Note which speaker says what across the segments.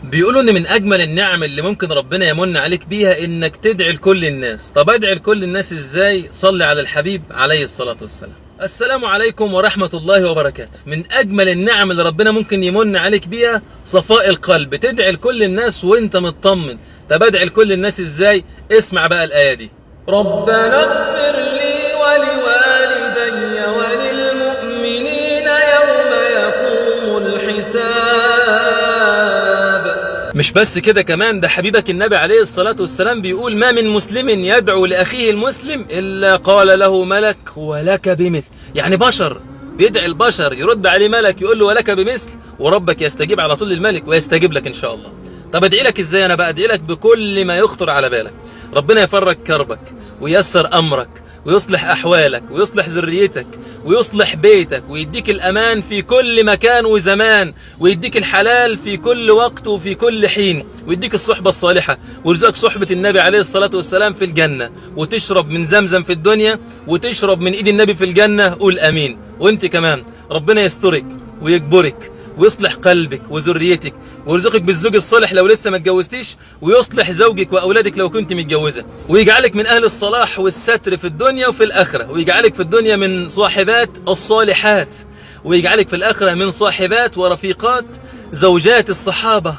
Speaker 1: بيقولوا ان من اجمل النعم اللي ممكن ربنا يمن عليك بيها انك تدعي لكل الناس. طب ادعي لكل الناس ازاي؟ صلي على الحبيب عليه الصلاة والسلام. السلام عليكم ورحمة الله وبركاته. من اجمل النعم اللي ربنا ممكن يمن عليك بيها صفاء القلب، تدعي لكل الناس وانت مطمن. طب ادعي لكل الناس ازاي؟ اسمع بقى الآية دي: ربنا اغفر لي ولوالدي وللمؤمنين يوم يقوم الحساب. مش بس كده كمان، ده حبيبك النبي عليه الصلاة والسلام بيقول: ما من مسلم يدعو لأخيه المسلم إلا قال له ملك ولك بمثل. يعني بشر بيدعي البشر، يرد عليه ملك يقول له ولك بمثل، وربك يستجيب على طول للملك ويستجيب لك إن شاء الله. طب ادعي لك ازاي؟ انا بقى ادعي لك بكل ما يخطر على بالك. ربنا يفرج كربك وييسر امرك ويصلح احوالك ويصلح ذريتك ويصلح بيتك ويديك الامان في كل مكان وزمان، ويديك الحلال في كل وقت وفي كل حين، ويديك الصحبة الصالحة ويرزقك صحبة النبي عليه الصلاة والسلام في الجنة، وتشرب من زمزم في الدنيا وتشرب من ايد النبي في الجنة. قول امين. وانت كمان ربنا يسترك ويجبرك ويصلح قلبك وذريتك ويرزقك بالزوج الصالح لو لسه ما اتجوزتيش، ويصلح زوجك واولادك لو كنت متجوزه، ويجعلك من اهل الصلاح والستر في الدنيا وفي الاخره، ويجعلك في الدنيا من صاحبات الصالحات، ويجعلك في الاخره من صاحبات ورفيقات زوجات الصحابه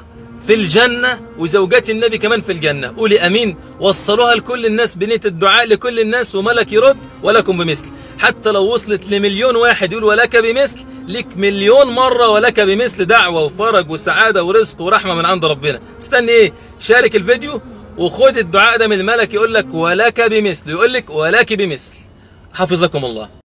Speaker 1: في الجنة وزوجات النبي كمان في الجنة. قولي امين. وصلوها لكل الناس بنية الدعاء لكل الناس، وملك يرد ولكم بمثل. حتى لو وصلت لمليون واحد يقول ولك بمثل، لك مليون مرة ولك بمثل دعوة وفرج وسعادة ورزق ورحمة من عند ربنا. استني ايه؟ شارك الفيديو وخد الدعاء ده من الملك، يقول لك ولك بمثل، يقول لك ولك بمثل. حفظكم الله.